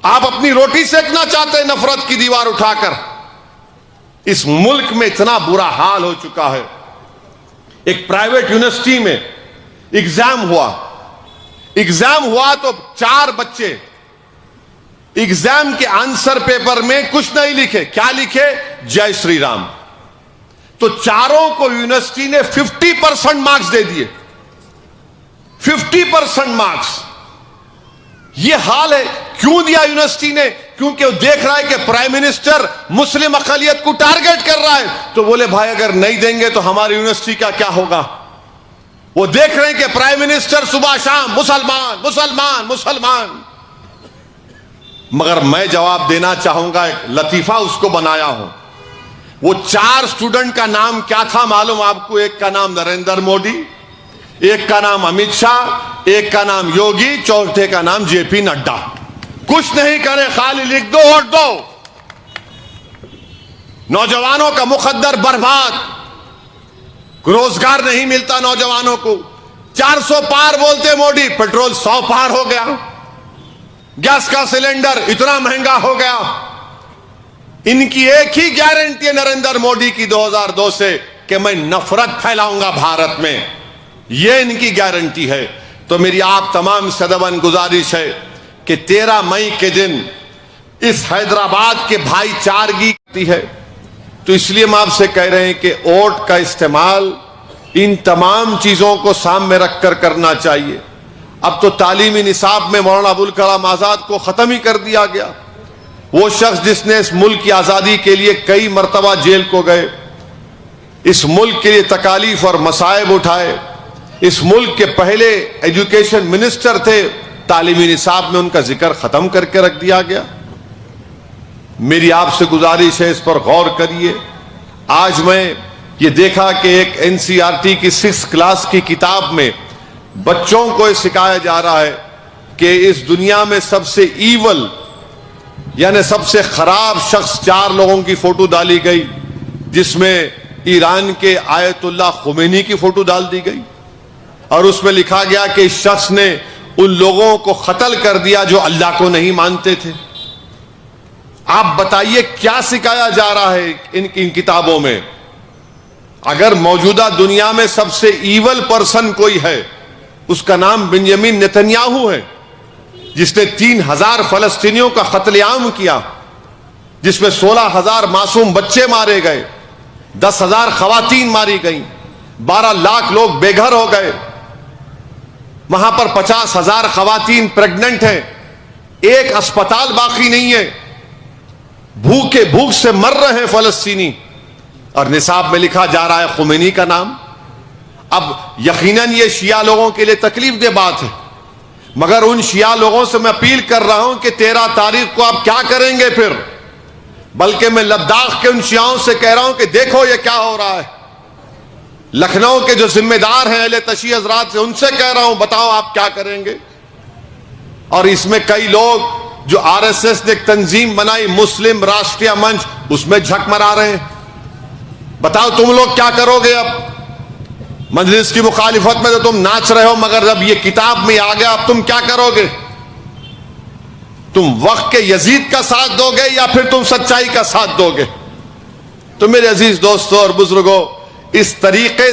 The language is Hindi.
आप अपनी रोटी सेकना चाहते हैं नफरत की दीवार उठाकर। इस मुल्क में इतना बुरा हाल हो चुका है। एक प्राइवेट यूनिवर्सिटी में एग्जाम हुआ तो 4 बच्चे एग्जाम के आंसर पेपर में कुछ नहीं लिखे। क्या लिखे? जय श्री राम। तो चारों को यूनिवर्सिटी ने 50% मार्क्स दे दिए। 50% मार्क्स। यह हाल है। क्यों दिया यूनिवर्सिटी ने? क्योंकि वो देख रहा है कि प्राइम मिनिस्टर मुस्लिम अक़लियत को टारगेट कर रहा है। तो बोले भाई अगर नहीं देंगे तो हमारी यूनिवर्सिटी का क्या होगा। वो देख रहे हैं कि प्राइम मिनिस्टर सुबह शाम मुसलमान मुसलमान मुसलमान। मगर मैं जवाब देना चाहूंगा, एक लतीफा उसको बनाया हूं। वो 4 स्टूडेंट का नाम क्या था मालूम आपको? एक का नाम नरेंद्र मोदी, एक का नाम अमित शाह, एक का नाम योगी, चौथे का नाम जेपी नड्डा। कुछ नहीं करे, खाली लिख दो वोट दो। नौजवानों का मुकद्दर बर्बाद, रोजगार नहीं मिलता नौजवानों को। 400 पार बोलते मोदी, पेट्रोल 100 पार हो गया। गैस का सिलेंडर इतना महंगा हो गया। इनकी एक ही गारंटी है नरेंद्र मोदी की 2002 से कि मैं नफरत फैलाऊंगा भारत में। यह इनकी गारंटी है। तो मेरी आप तमाम सदवन गुजारिश है कि 13 मई के दिन इस हैदराबाद के भाईचारगी करती है। तो इसलिए हम आपसे कह रहे हैं कि वोट का इस्तेमाल इन तमाम चीजों को सामने रखकर करना चाहिए। अब तो तालीमी निसाब में मौलाना अबुल कलाम आजाद को खत्म ही कर दिया गया। वो शख्स जिसने इस मुल्क की आजादी के लिए कई मर्तबा जेल को गए, इस मुल्क के लिए तकालीफ और मसाइब उठाए, इस मुल्क के पहले एजुकेशन मिनिस्टर थे, तालीमी निसाब में उनका जिक्र खत्म करके रख दिया गया। मेरी आपसे गुजारिश है, इस पर गौर करिए। आज मैं ये देखा कि एक एनसीईआरटी की 6th क्लास की किताब में बच्चों को सिखाया जा रहा है कि इस दुनिया में सबसे ईवल यानी सबसे खराब शख्स 4 लोगों की फोटो डाली गई, जिसमें ईरान के आयतुल्लाह खुमैनी की फोटो डाल दी गई और उसमें लिखा गया कि इस शख्स ने उन लोगों को कत्ल कर दिया जो अल्लाह को नहीं मानते थे। आप बताइए क्या सिखाया जा रहा है इन किताबों में? अगर मौजूदा दुनिया में सबसे ईवल पर्सन कोई है, उसका नाम बेंजामिन नेतन्याहू है, जिसने 3000 फलस्तीनियों का कत्लेआम किया, जिसमें 16,000 मासूम बच्चे मारे गए, 10,000 खवातीन मारी गईं, 12 लाख लोग बेघर हो गए। वहां पर 50,000 खवातीन प्रेग्नेंट हैं, एक अस्पताल बाकी नहीं है, भूख से मर रहे हैं फलस्तीनी, और निसाब में लिखा जा रहा है खुमैनी का नाम। अब यकीनन ये शिया लोगों के लिए तकलीफ दे बात है, मगर उन शिया लोगों से मैं अपील कर रहा हूं कि 13 तारीख को आप क्या करेंगे फिर? बल्कि मैं लद्दाख के उन शियाओं से कह रहा हूं कि देखो ये क्या हो रहा है। लखनऊ के जो जिम्मेदार हैं अहले तशी हजरात से उनसे कह रहा हूं, बताओ आप क्या करेंगे? और इसमें कई लोग जो आरएसएस ने एक तंजीम बनाई मुस्लिम राष्ट्रीय मंच, उसमें झक मरा रहे हैं। बताओ तुम लोग क्या करोगे? अब मजलिस की मुखालिफत में तो तुम नाच रहे हो, मगर जब ये किताब में आ गया अब तुम क्या करोगे? तुम वक्त के यजीद का साथ दोगे या फिर तुम सच्चाई का साथ दोगे? तो मेरे अजीज दोस्तों और बुजुर्गों, इस तरीके